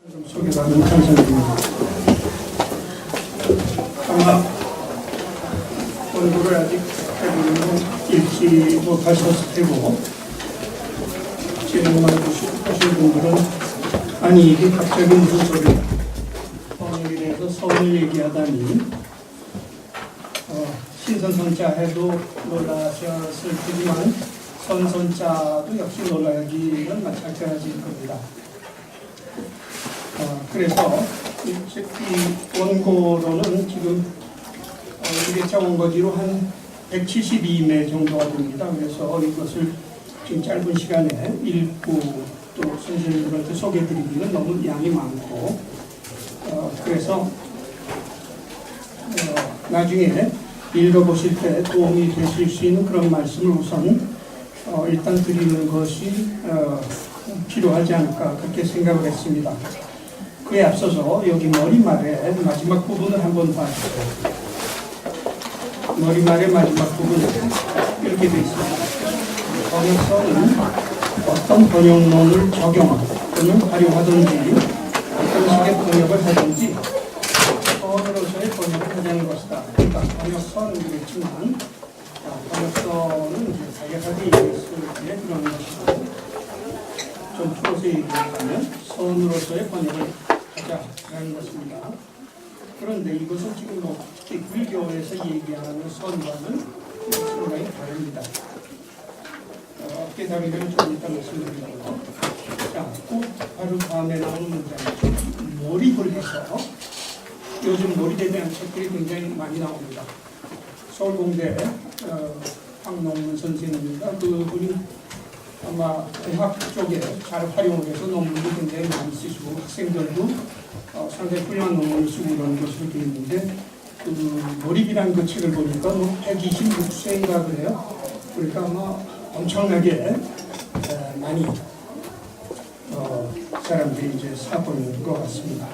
소개받은 찬성입니다. 아마 원고를 아직 읽지 못하셨을 테고 진행만 하신 분들은 아니 이게 갑자기 무슨 소리야, 번역에 대해서 선을 얘기하다니 신선선자 해도 놀라셨을 테지만 선선자도 역시 놀라기는 마찬가지일 겁니다. 그래서 이 원고로는 지금 1회차 원고지로 한 172매 정도가 됩니다. 그래서 이것을 지금 짧은 시간에 읽고 또 선생님들한테 소개해드리기는 너무 양이 많고 그래서 나중에 읽어보실 때 도움이 되실 수 있는 그런 말씀을 우선 일단 드리는 것이 필요하지 않을까 그렇게 생각을 했습니다. 그에 앞서서 여기 머리말의 마지막 부분을 한번 봐주세요. 머리말의 마지막 부분은 이렇게 되어 있습니다. 번역서는 어떤 번역론을 적용 또는 활용하든지 어떤 식의 번역을 하든지 언어로서의 번역을 하자는 것이다. 그러니까 번역서는 그렇지만 번역서는 이제 간략하게 얘기했을 때 그런 것이고 좀 풀어서 얘기하면 선으로서의 번역을 하자라는 것입니다. 그런데 이것은 지금 특히 불교에서 얘기하는 선과는 상당히 다릅니다. 어떻게 다르냐면 좀 이따 말씀드리고요. 자, 꼭 바로 다음에 나오는 문장이죠. 몰입을 해서 요즘 몰입에 대한 책들이 굉장히 많이 나옵니다. 서울공대 황농문 선생님입니다. 그분이 아마 대학 쪽에 잘 활용을 해서 논문도 굉장히 많이 쓰시고 학생들도 상당히 훌륭한 논문을 쓰고 이런 것으로 되어 있는데 그 몰입이라는 그 책을 보니까 126세인가 그래요. 그러니까 아마 엄청나게 많이 사람들이 이제 사보는 것 같습니다.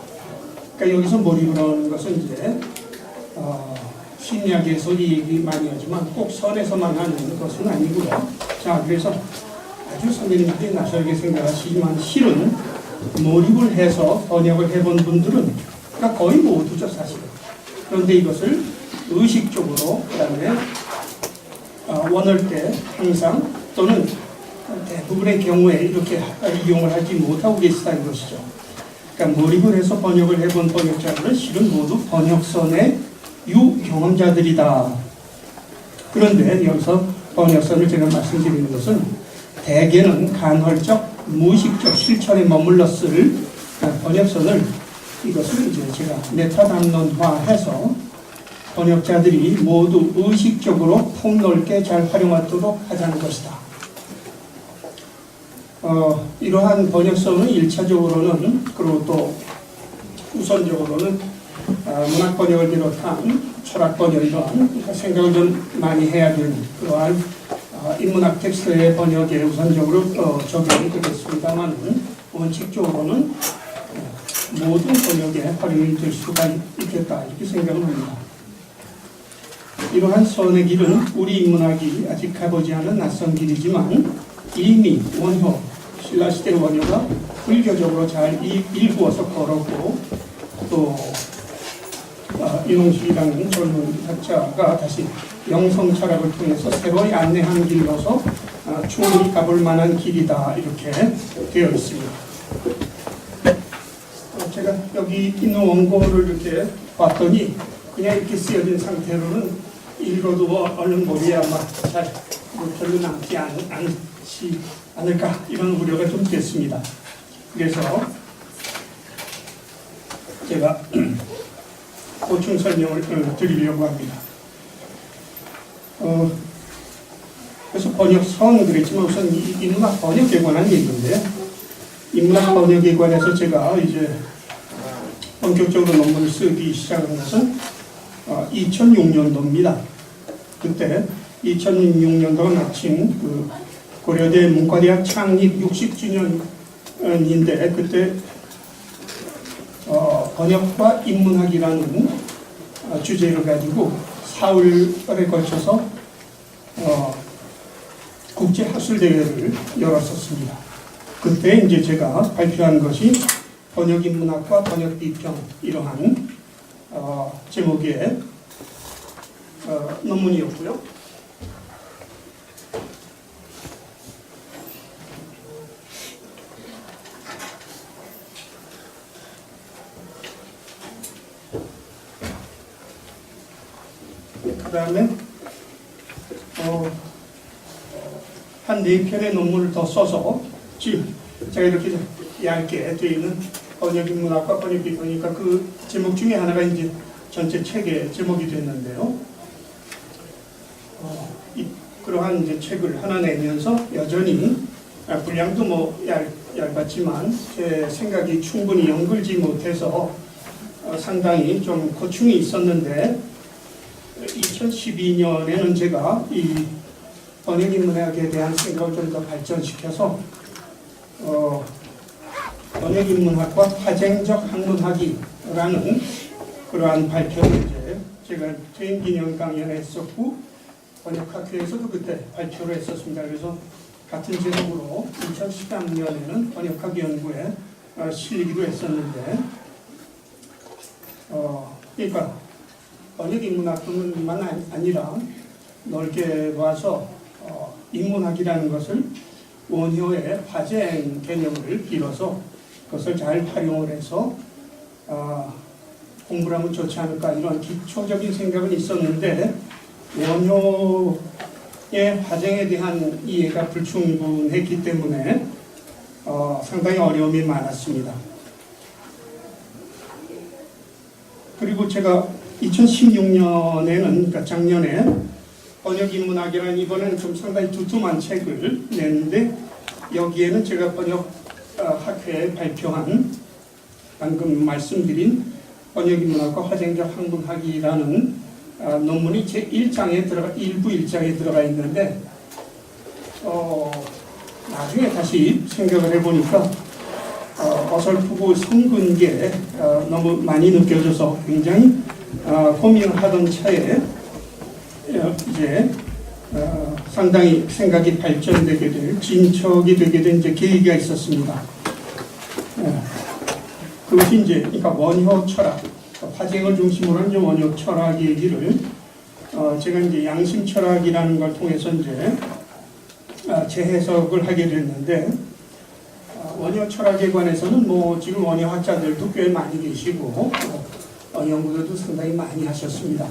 그러니까 여기서 몰입을 하는 것은 이제 심리학에서 얘기 많이 하지만 꼭 선에서만 하는 것은 아니고요. 자, 그래서 아주 선생님들이 낯설게 생각하시지만 실은 몰입을 해서 번역을 해본 분들은 그러니까 거의 모두죠 사실은. 그런데 이것을 의식적으로 그다음에 원할 때 항상 또는 대부분의 경우에 이렇게 이용을 하지 못하고 계시다 이것이죠. 그러니까 몰입을 해서 번역을 해본 번역자들은 실은 모두 번역선의 유경험자들이다. 그런데 여기서 번역선을 제가 말씀드리는 것은 대개는 간헐적, 무의식적 실천에 머물렀을 번역선을 이것을 이제 제가 메타담론화해서 번역자들이 모두 의식적으로 폭넓게 잘 활용하도록 하자는 것이다. 이러한 번역선은 1차적으로는 그리고 또 우선적으로는 문학 번역을 비롯한 철학 번역 이런 생각을 좀 많이 해야 되는 그러한 인문학 텍스트의 번역에 우선적으로 적용이 되겠습니다만 원칙적으로는 모든 번역에 활용이 될 수가 있겠다 이렇게 생각을 합니다. 이러한 선의 길은 우리 인문학이 아직 가보지 않은 낯선 길이지만 이미 원효, 신라시대 원효가 불교적으로 잘 일구어서 걸었고 또 윤홍식이라는 젊은 학자가 다시 영성 철학을 통해서 새로이 안내한 길로서 충분히 가볼 만한 길이다 이렇게 되어 있습니다. 제가 여기 있는 원고를 이렇게 봤더니 그냥 이렇게 쓰여진 상태로는 읽어도 얼른 머리에 아마 잘 별로 남지 않지 않을까 이런 우려가 좀 됐습니다. 그래서 제가 보충 설명을 드리려고 합니다. 그래서 번역선 그랬지만 우선 인문학 번역에 관한 얘기인데요. 인문학 번역에 관해서 제가 이제 본격적으로 논문을 쓰기 시작한 것은 2006년도입니다. 그때 2006년도가 마침 그 고려대 문과대학 창립 60주년인데 그때 번역과 인문학이라는 주제를 가지고 사흘에 걸쳐서 국제학술대회를 열었었습니다. 그때 이제 제가 발표한 것이 번역인문학과 번역비평 이러한 제목의 논문이었고요. 그 다음에 한 4편의 논문을 더 써서 지금 제가 이렇게 얇게 되어 있는 번역인문학과 번역비평이니까 그 제목 중에 하나가 이제 전체 책의 제목이 됐는데요. 그러한 이제 책을 하나 내면서 여전히 분량도 뭐 얇았지만 제 생각이 충분히 연결지 못해서 상당히 좀 고충이 있었는데 2012년에는 제가 이 번역인문학에 대한 생각을 좀 더 발전시켜서 번역인문학과 화쟁적 학문학이라는 그러한 발표를 이제 제가 퇴임기념 강연을 했었고 번역학회에서도 그때 발표를 했었습니다. 그래서 같은 제목으로 2013년에는 번역학 연구에 실리기도 했었는데 그러니까 번역인문학뿐만 아니라 넓게 봐서 인문학이라는 것을 원효의 화쟁 개념을 빌어서 그것을 잘 활용을 해서 공부를 하면 좋지 않을까 이런 기초적인 생각은 있었는데 원효의 화쟁에 대한 이해가 불충분했기 때문에 상당히 어려움이 많았습니다. 그리고 제가 2016년에는 그러니까 작년에 번역인문학이라는 이번에는 좀 상당히 두툼한 책을 냈는데 여기에는 제가 번역학회에 발표한 방금 말씀드린 번역인문학과 화쟁적 학문학이라는 논문이 제 1장에 일부 1장에 들어가 있는데 나중에 다시 생각을 해보니까 어설프고 성근 게 너무 많이 느껴져서 굉장히 고민을 하던 차에 이제 상당히 생각이 발전되게 될 진척이 되게 된 이제 계기가 있었습니다. 그것이 이제 그러니까 원효 철학, 화쟁을 중심으로 한 원효 철학 얘기를 제가 이제 양심 철학이라는 걸 통해서 이제 재해석을 하게 됐는데 원효 철학에 관해서는 뭐 지금 원효 학자들도 꽤 많이 계시고 연구들도 상당히 많이 하셨습니다.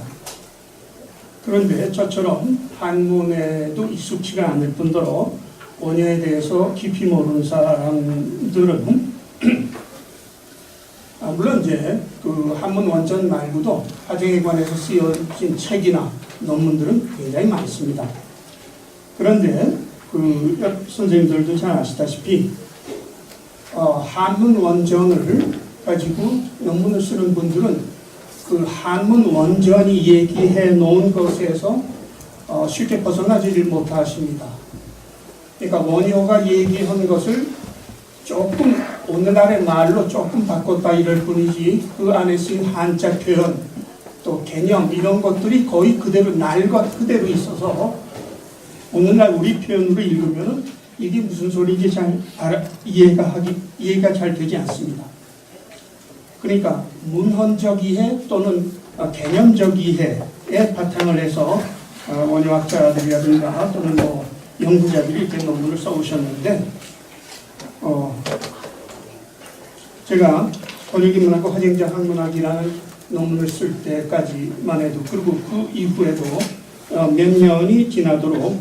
그런데 저처럼 한문에도 익숙치가 않을 뿐더러 원효에 대해서 깊이 모르는 사람들은 물론 이제 그 한문 원전 말고도 화쟁에 관해서 쓰여진 책이나 논문들은 굉장히 많습니다. 그런데 그 선생님들도 잘 아시다시피 한문 원전을 가지고 논문을 쓰는 분들은 그 한문 원전이 얘기해 놓은 것에서 쉽게 벗어나지를 못하십니다. 그러니까 원효가 얘기한 것을 조금 오늘날의 말로 조금 바꿨다 이럴 뿐이지 그 안에 쓰인 한자 표현 또 개념 이런 것들이 거의 그대로 날 것 그대로 있어서 오늘날 우리 표현으로 읽으면 이게 무슨 소리인지 잘 이해가 잘 되지 않습니다. 그러니까 문헌적 이해 또는 개념적 이해에 바탕을 해서 원효학자들이라든가 또는 뭐 연구자들이 이렇게 논문을 써오셨는데 제가 번역인문학과 화쟁적 학문학이라는 논문을 쓸 때까지만 해도 그리고 그 이후에도 몇 년이 지나도록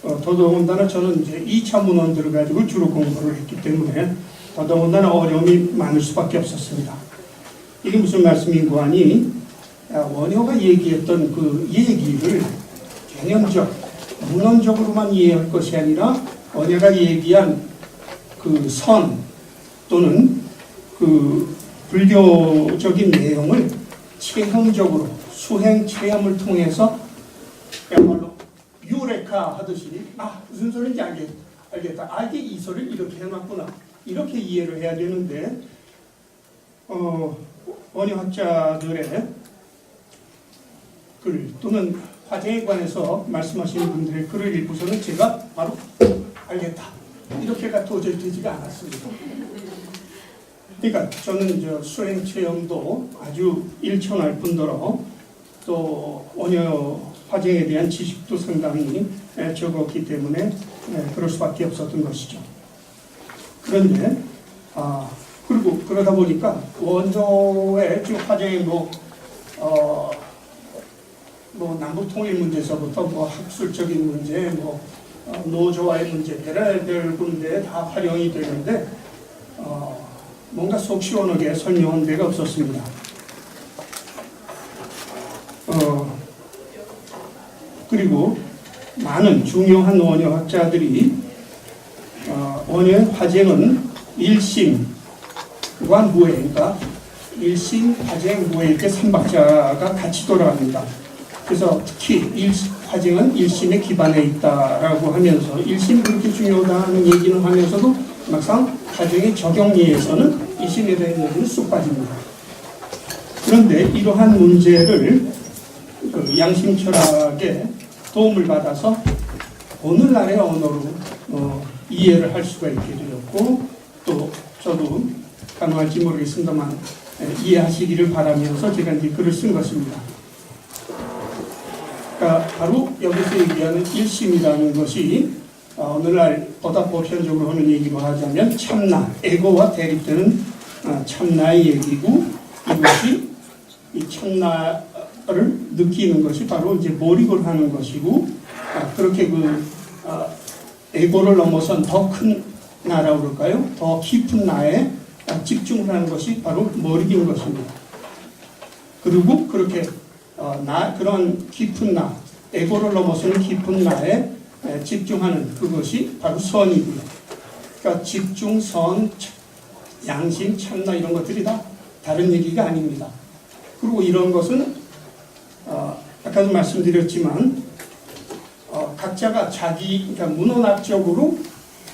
더더군다나 저는 이제 2차 문헌들을 가지고 주로 공부를 했기 때문에 더더군다나 어려움이 많을 수밖에 없었습니다. 이게 무슨 말씀인고 하니 원효가 얘기했던 그 얘기를 개념적, 문헌적으로만 이해할 것이 아니라 원효가 얘기한 그 선 또는 그 불교적인 내용을 체험적으로 수행 체험을 통해서 그야말로 유레카 하듯이 무슨 소리인지 알겠다. 이게 이 소리를 이렇게 해놨구나. 이렇게 이해를 해야 되는데 원효학자들의 글 또는 화쟁에 관해서 말씀하시는 분들의 글을 읽고서는 제가 바로 알겠다. 이렇게가 도저히 되지가 않았습니다. 그러니까 저는 수행 체험도 아주 일천할 뿐더러 또 원효 화쟁에 대한 지식도 상당히 적었기 때문에 그럴 수밖에 없었던 것이죠. 그런데 그리고 그러다 보니까 원효의 지금 화쟁의 남북 통일 문제에서부터 학술적인 문제, 노조와의 문제, 별의별 군데에 다 활용이 되는데 뭔가 속 시원하게 설명한 데가 없었습니다. 그리고 많은 중요한 원효학자들이 원효의 화쟁은 일심과 무해, 그러니까 일심, 화쟁, 무해 이렇게 3박자가 같이 돌아갑니다. 그래서 특히 화쟁은 일심에 기반해 있다라고 하면서 일심이 그렇게 중요하다는 얘기는 하면서도 막상 화쟁의 적용리에서는 일심에 대한 얘기는 쑥 빠집니다. 그런데 이러한 문제를 양심 철학에 도움을 받아서 오늘날의 언어로 이해를 할 수가 있게 되었고, 또 저도 가능할지 모르겠습니다만 이해하시기를 바라면서 제가 이제 글을 쓴 것입니다. 그러니까 바로 여기서 얘기하는 일심이라는 것이 오늘날 보다 보편적으로 하는 얘기로 하자면 참나, 에고와 대립되는 참나의 얘기고, 이것이 이 참나를 느끼는 것이 바로 이제 몰입을 하는 것이고, 그렇게 에고를 넘어선 더 큰 나라고 그럴까요? 더 깊은 나에 집중을 하는 것이 바로 몰입인 것입니다. 그리고 그렇게 그런 깊은 나, 에고를 넘어서는 깊은 나에 집중하는 그것이 바로 선이고요. 그러니까 집중, 선, 양심, 참나 이런 것들이 다 다른 얘기가 아닙니다. 그리고 이런 것은 아까도 말씀드렸지만 각자가 그러니까 문헌학적으로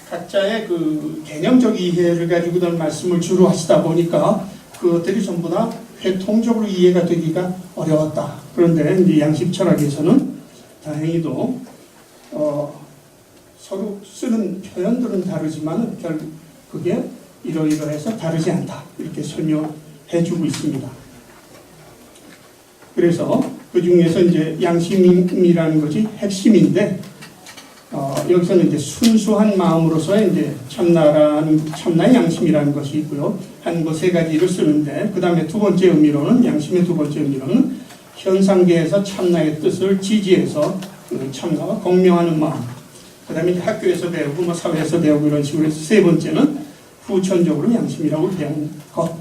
각자의 그 개념적 이해를 가지고들 말씀을 주로 하시다 보니까 그것들이 전부 다 회통적으로 이해가 되기가 어려웠다. 그런데 이제 양심 철학에서는 다행히도 서로 쓰는 표현들은 다르지만 결국 그게 이러이러해서 다르지 않다. 이렇게 설명해 주고 있습니다. 그래서 그 중에서 이제 양심이라는 것이 핵심인데, 여기서는 이제 순수한 마음으로서의 이제 참나의 양심이라는 것이 있고요. 한 세 가지를 쓰는데, 그 다음에 두 번째 의미로는, 양심의 두 번째 의미로는 현상계에서 참나의 뜻을 지지해서 참나와 공명하는 마음. 그 다음에 학교에서 배우고, 사회에서 배우고 이런 식으로 해서 세 번째는 후천적으로 양심이라고 배운 것.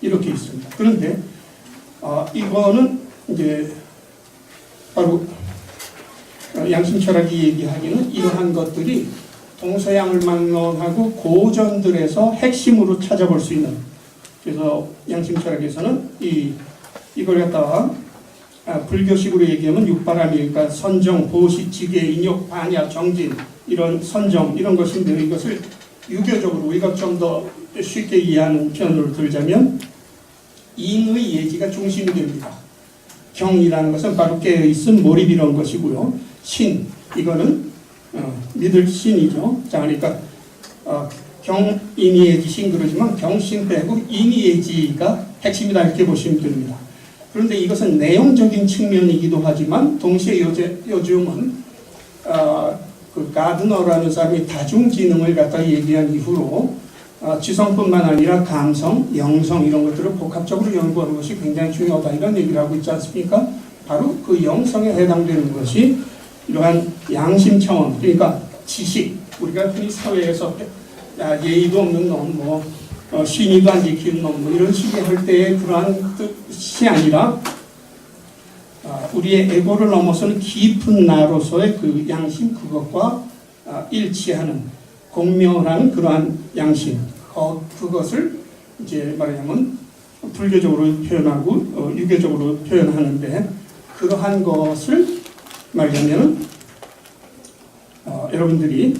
이렇게 있습니다. 그런데, 이거는 이제 바로 양심 철학이 얘기하기는 이러한 것들이 동서양을 막론하고 고전들에서 핵심으로 찾아볼 수 있는, 그래서 양심 철학에서는 이걸 갖다가 불교식으로 얘기하면 육바람이니까 선정, 보시, 지계, 인욕, 반야, 정진 이런 선정 이런 것인데, 이것을 유교적으로 우리가 좀 더 쉽게 이해하는 표현으로 들자면 인의 예지가 중심이 됩니다. 경이라는 것은 바로 깨어있음, 몰입 이런 것이고요. 신, 이거는 믿을 신이죠. 자, 그러니까 경인이예지신 그러지만 경신 빼고 인이예지가 핵심이다 이렇게 보시면 됩니다. 그런데 이것은 내용적인 측면이기도 하지만 동시에 요즘은 그 가드너라는 사람이 다중지능을 갖다 얘기한 이후로 지성뿐만 아니라 감성, 영성 이런 것들을 복합적으로 연구하는 것이 굉장히 중요하다 이런 얘기를 하고 있지 않습니까? 바로 그 영성에 해당되는 것이 이러한 양심 차원, 그러니까 지식, 우리가 흔히 사회에서 예의도 없는 놈, 신의도 안 지키는 놈 이런 식의 할 때의 그러한 뜻이 아니라 우리의 에고를 넘어서는 깊은 나로서의 그 양심, 그것과 일치하는 공명하는 그러한 양심, 그것을 이제 말하자면 불교적으로 표현하고 유교적으로 표현하는데, 그러한 것을 말하자면 여러분들이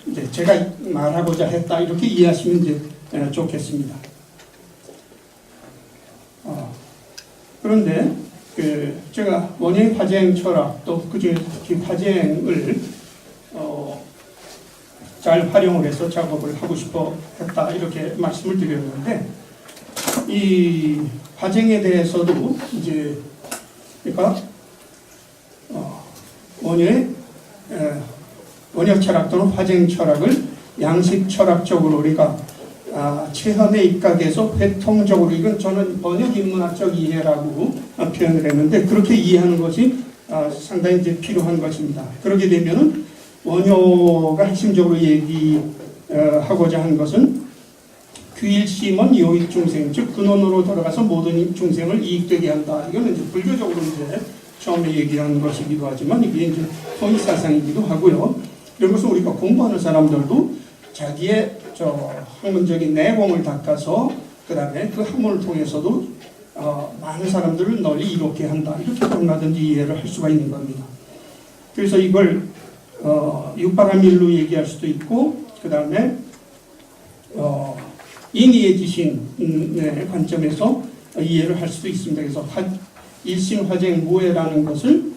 이제 제가 말하고자 했다 이렇게 이해하시면 이제 좋겠습니다. 그런데 제가 원효의 화쟁 철학 또 그중에 특히 화쟁을 잘 활용을 해서 작업을 하고 싶어 했다 이렇게 말씀을 드렸는데 이 화쟁에 대해서도 이제 그러니까 원효 철학 또는 화쟁 철학을 양식 철학적으로 우리가 체험에 입각해서 회통적으로 이건 저는 번역 인문학적 이해라고 표현을 했는데 그렇게 이해하는 것이 상당히 이제 필요한 것입니다. 그렇게 되면은 원효가 핵심적으로 얘기하고자 한 것은 규일심은 요익 중생, 즉 근원으로 돌아가서 모든 중생을 이익되게 한다. 이거는 이제 불교적으로 이제 처음에 얘기한 것이기도 하지만 이게 이제 토이 사상이기도 하고요. 이런 것을 우리가 공부하는 사람들도 자기의 학문적인 내공을 닦아서 그 다음에 그 학문을 통해서도 많은 사람들을 널리 이롭게 한다. 이렇게 얼마든지 이해를 할 수가 있는 겁니다. 그래서 이걸 육바라밀로 얘기할 수도 있고 그 다음에 인의의 지신의 관점에서 이해를 할 수도 있습니다. 그래서 일심화쟁 무해라는 것을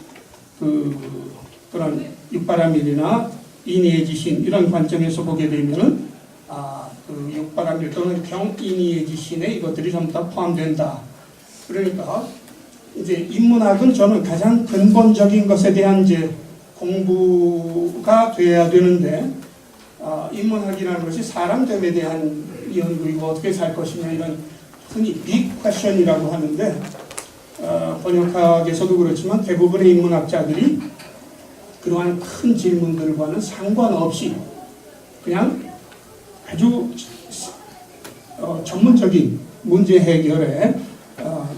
그런 육바라밀이나 인의의 지신 이런 관점에서 보게 되면은 그 육바라밀 또는 경인의의 지신에 이것들이 전부 다 포함된다. 그러니까 이제 인문학은 저는 가장 근본적인 것에 대한 이제 공부가 돼야 되는데 인문학이라는 것이 사람됨에 대한 연구이고 어떻게 살 것이냐 이런 흔히 빅 퀘션이라고 하는데 번역학에서도 그렇지만 대부분의 인문학자들이 그러한 큰 질문들과는 상관없이 그냥 아주 전문적인 문제 해결에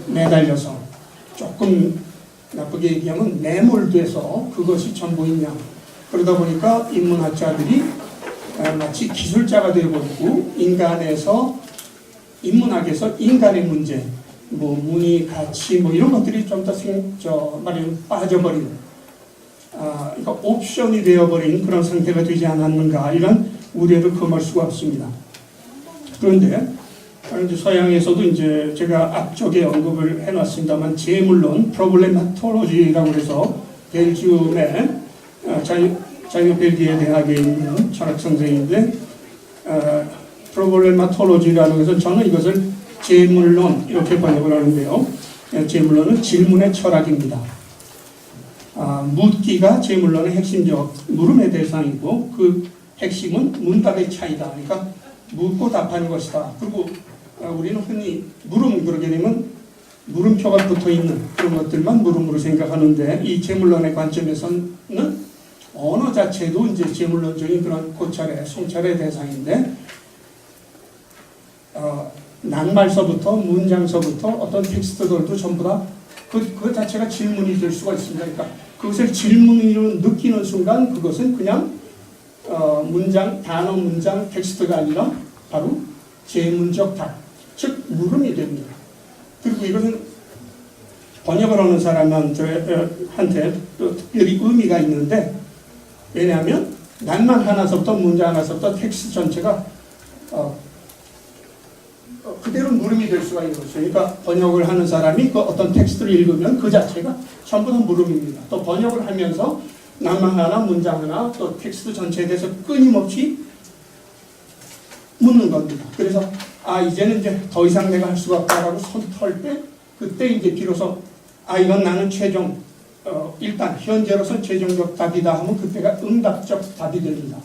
매달려서 조금 나쁘게 얘기하면 매몰돼서 그것이 전부이냐 그러다 보니까 인문학자들이 마치 기술자가 되어버리고 인문학에서 인간의 문제 뭐 문의 가치 뭐 이런 것들이 좀 더 빠져버리는 그러니까 옵션이 되어버린 그런 상태가 되지 않았는가 이런 우려를 금할 수가 없습니다. 그런데 이제 서양에서도 이제 제가 앞쪽에 언급을 해놨습니다만 재물론 프로블레마톨로지라고 해서 벨기움의 자유 벨기에 대학에 있는 철학 선생인데 프로블레마톨로지라는 것은 저는 이것을 재물론 이렇게 번역을 하는데요. 재물론은 질문의 철학입니다. 묻기가 재물론의 핵심적 물음의 대상이고 그 핵심은 문답의 차이다. 그러니까 묻고 답하는 것이다. 그리고 우리는 흔히 물음 그러게 되면 물음표가 붙어있는 그런 것들만 물음으로 생각하는데 이 재물론의 관점에서는 언어 자체도 이제 재물론적인 그런 고찰의 송찰의 대상인데 낱말서부터 문장서부터 어떤 텍스트들도 전부 다 그 자체가 질문이 될 수가 있습니다. 그러니까 그것을 질문으로 느끼는 순간 그것은 그냥 단어 문장 텍스트가 아니라 바로 제문적 답, 즉 물음이 됩니다. 그리고 이것은 번역을 하는 사람한테 또 특별히 의미가 있는데 왜냐하면 낱말 하나서부터 문장 하나서부터 텍스트 전체가 그대로 물음이 될 수가 있는 것이죠. 그러니까 번역을 하는 사람이 그 어떤 텍스트를 읽으면 그 자체가 전부 다 물음입니다. 또 번역을 하면서 낱말 하나, 문장 하나, 또 텍스트 전체에 대해서 끊임없이 묻는 겁니다. 그래서 이제는 이제 더 이상 내가 할 수가 없다라고 손 털 때 그때 이제 비로소 이건 나는 최종 일단 현재로서 최종적 답이다 하면 그때가 응답적 답이 됩니다.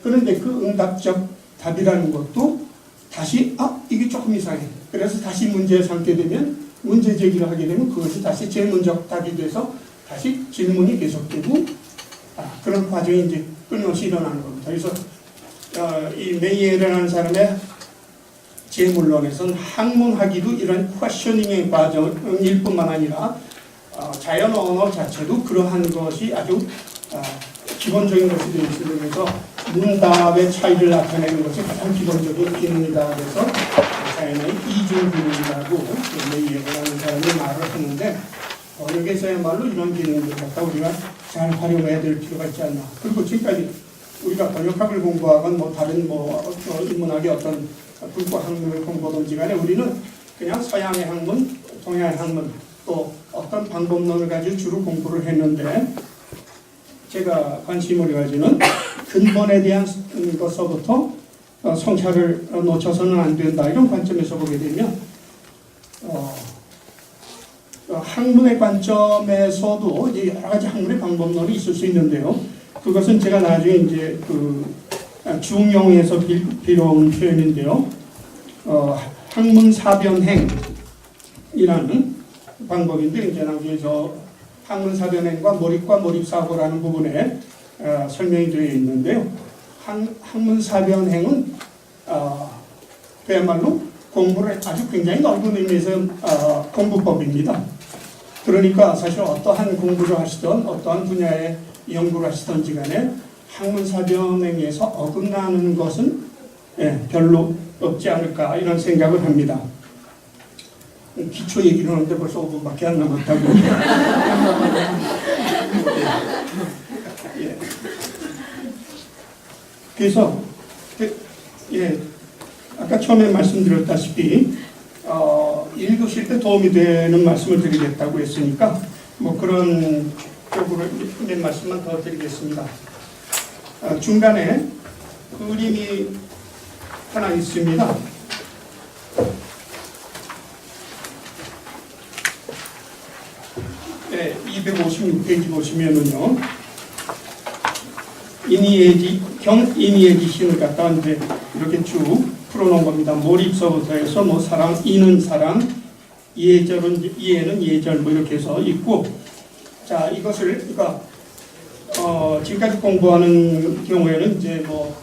그런데 그 응답적 답이라는 것도 다시 이게 조금 이상해. 그래서 다시 문제 삼게 되면 문제 제기를 하게 되면 그것이 다시 제문적 답이 돼서 다시 질문이 계속되고 그런 과정이 이제 끊임없이 일어나는 겁니다. 그래서 이 메이에르라는 사람의 재물론에서는 학문하기도 이런 퀘셔닝의 과정일 뿐만 아니라 자연 언어 자체도 그러한 것이 아주 기본적인 것이 되어 있으면서 문답의 차이를 나타내는 것이 가장 기본적인 기능이다. 그래서 자연의 이중 기능이라고 메이에르라는 사람이 말을 하는데 번역에서야말로 이런 기능들을 갖다 우리가 잘 활용해야 될 필요가 있지 않나. 그리고 지금까지 우리가 번역학을 공부하건 다른 인문학의 어떤 불과 학문을 공부하든지 간에 우리는 그냥 서양의 학문, 동양의 학문 또 어떤 방법론을 가지고 주로 공부를 했는데 제가 관심을 가지는 근본에 대한 것서부터 성찰을 놓쳐서는 안 된다 이런 관점에서 보게 되면 학문의 관점에서도 이제 여러 가지 학문의 방법론이 있을 수 있는데요. 그것은 제가 나중에 이제 중용에서 빌어온 표현인데요. 학문사변행이라는 방법인데 이제 나중에 저 학문사변행과 몰입과 몰입사고라는 부분에 설명이 되어 있는데요. 학문사변행은 그야말로 공부를 아주 굉장히 넓은 의미에서 공부법입니다. 그러니까 사실 어떠한 공부를 하시던 어떠한 분야의 연구를 하시던지 간에 학문사변행에서 어긋나는 것은 별로 없지 않을까 이런 생각을 합니다. 기초 얘기를 하는데 벌써 5분밖에 안 남았다고. 예. 그래서 아까 처음에 말씀드렸다시피 읽으실 때 도움이 되는 말씀을 드리겠다고 했으니까 뭐 그런 쪽으로 몇 말씀만 더 드리겠습니다. 중간에 그림이 하나 있습니다. 256페이지 보시면은요. 경인이해지 신을 갖다 이제 이렇게 쭉 풀어놓은 겁니다. 몰입서부터 해서 뭐 사랑, 이는 사랑, 이해는 예절 뭐 이렇게 해서 있고, 자 이것을 그러니까 지금까지 공부하는 경우에는 이제 뭐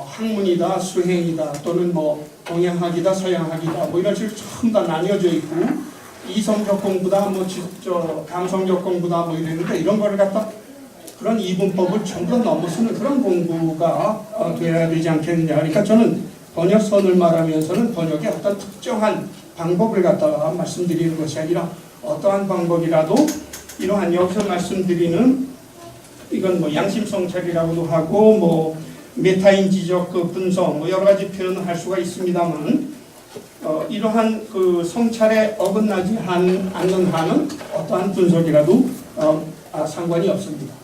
학문이다, 수행이다, 또는 뭐 동양학이다, 서양학이다, 뭐 이런 식으로 전부 다 나뉘어져 있고, 이성적 공부다, 뭐 감성적 공부다, 뭐 이랬는데 이런 거를 갖다 그런 이분법을 전부 다 넘어서는 그런 공부가 돼야 되지 않겠느냐. 그러니까 저는 번역선을 말하면서는 번역의 어떤 특정한 방법을 갖다가 말씀드리는 것이 아니라 어떠한 방법이라도 이러한 여기서 말씀드리는 이건 뭐 양심성찰이라고도 하고 뭐 메타인지적 그 분석 뭐 여러 가지 표현을 할 수가 있습니다만 이러한 그 성찰에 어긋나지 않는 한은 어떠한 분석이라도 상관이 없습니다.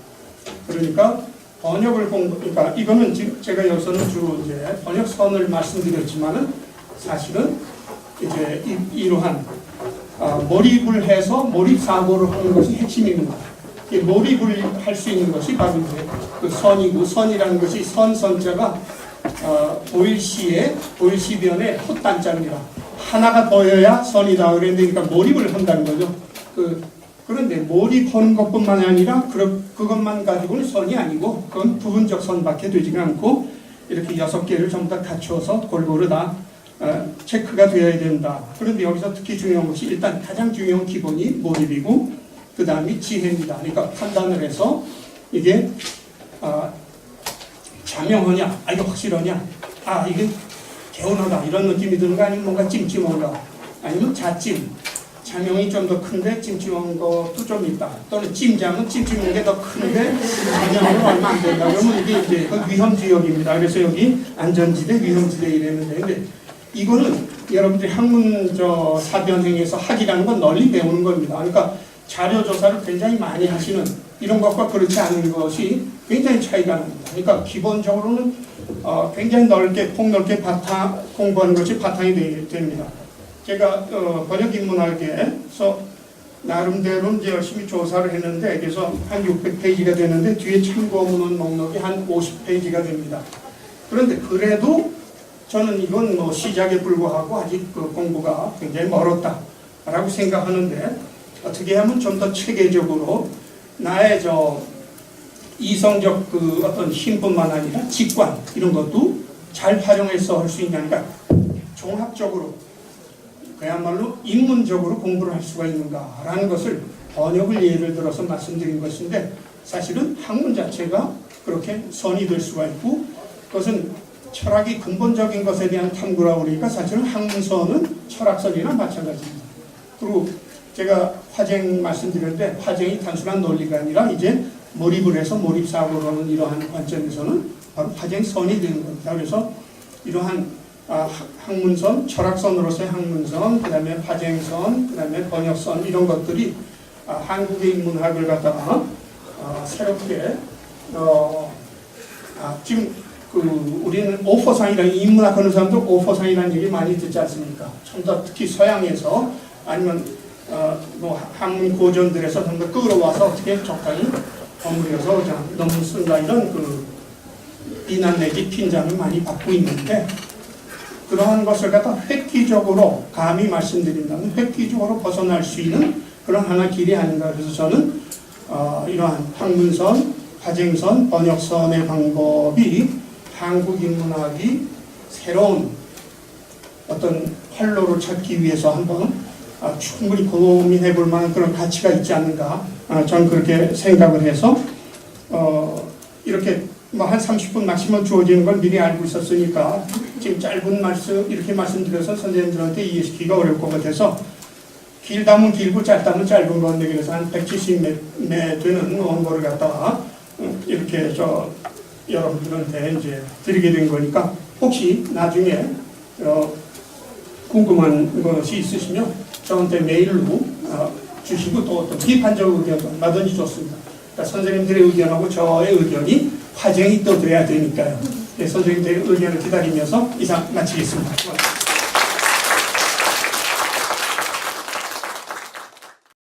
그러니까 번역을 그러니까 이거는 지금 제가 여기서는 주로 이제 번역선을 말씀드렸지만은 사실은 이제 이러한 몰입을 해서 몰입 사고를 하는 것이 핵심입니다. 몰입을 할 수 있는 것이 바로 이제 그 선이고, 선이라는 것이 선자가 보일시변의 헛단자입니다. 하나가 보여야 선이다 그랬는데, 그러니까 몰입을 한다는 거죠. 그런데 몰입하는 것뿐만 아니라 그것만 가지고는 선이 아니고 그건 부분적 선밖에 되지가 않고 이렇게 6개를 전부 다 갖추어서 골고루 다 체크가 되어야 된다. 그런데 여기서 특히 중요한 것이 일단 가장 중요한 기본이 몰입이고 그 다음이 지혜입니다. 그러니까 판단을 해서 이게 자명하냐, 이거 확실하냐, 이게 개운하다 이런 느낌이 드는가, 아니면 뭔가 찜찜한가, 아니면 자찜, 자명이 좀 더 큰데 찜찜한 것도 좀 있다. 또는 찜장은 찜찜한 게 더 큰데 자명은 얼마 안 된다. 그러면 이게 이제 그 위험지역입니다. 그래서 여기 안전지대, 위험지대 이랬는데, 근데 이거는 여러분들이 학문 사변행에서 학이라는 건 널리 배우는 겁니다. 그러니까 자료 조사를 굉장히 많이 하시는 이런 것과 그렇지 않은 것이 굉장히 차이가 납니다. 그러니까 기본적으로는 굉장히 넓게, 폭넓게 공부하는 것이 바탕이 됩니다. 제가 번역인문학에서 나름대로 이제 열심히 조사를 했는데, 그래서 한 600페이지가 되는데 뒤에 참고문 목록이 한 50페이지가 됩니다. 그런데 그래도 저는 이건 뭐 시작에 불과하고 아직 그 공부가 굉장히 멀었다라고 생각하는데, 어떻게 하면 좀 더 체계적으로 나의 이성적 그 어떤 힘뿐만 아니라 직관 이런 것도 잘 활용해서 할 수 있냐니까 종합적으로 그야말로 인문적으로 공부를 할 수가 있는가라는 것을 번역을 예를 들어서 말씀드린 것인데, 사실은 학문 자체가 그렇게 선이 될 수가 있고, 그것은 철학이 근본적인 것에 대한 탐구라고 그러니까 사실은 학문선은 철학선이나 마찬가지입니다. 그리고 제가 화쟁 말씀드렸는데, 화쟁이 단순한 논리가 아니라 이제 몰입을 해서 몰입사고로는 이러한 관점에서는 바로 화쟁선이 되는 겁니다. 그래서 이러한 학문선, 철학선으로서의 학문선, 그 다음에 화쟁선, 그 다음에 번역선 이런 것들이 한국의 인문학을 갖다가 새롭게 지금 우리는 오포상이라는 인문학 하는 사람들 오포상이라는 얘기 많이 듣지 않습니까? 좀 더 특히 서양에서 아니면 뭐 한문 고전들에서 좀 더 끌어와서 어떻게 적당히 버무려서 너무 쓴다 이런 비난 내지 핀잔을 많이 받고 있는데, 그러한 것을 갖다 획기적으로 감히 말씀드린다면 획기적으로 벗어날 수 있는 그런 하나 길이 아닌가. 그래서 저는 이러한 학문선, 화쟁선, 번역선의 방법이 한국 인문학이 새로운 어떤 활로를 찾기 위해서 한번 충분히 고민해 볼 만한 그런 가치가 있지 않는가. 저는 그렇게 생각을 해서 이렇게 뭐 한 30분 막시멈 주어지는 걸 미리 알고 있었으니까 지금 짧은 말씀 이렇게 말씀드려서 선생님들한테 이해시키기가 어려울 것 같아서 길다면 길고 짧다면 짧은 건 그래서 한 170매 되는 원고를 갖다가 이렇게 여러분들한테 이제 드리게 된 거니까, 혹시 나중에 궁금한 것이 있으시면 저한테 메일로 주시고, 또 어떤 비판적 의견 얼마든지 좋습니다. 그러니까 선생님들의 의견하고 저의 의견이 화쟁이 또 돼야 되니까요. 네, 선생님들의 의견을 기다리면서 이상 마치겠습니다.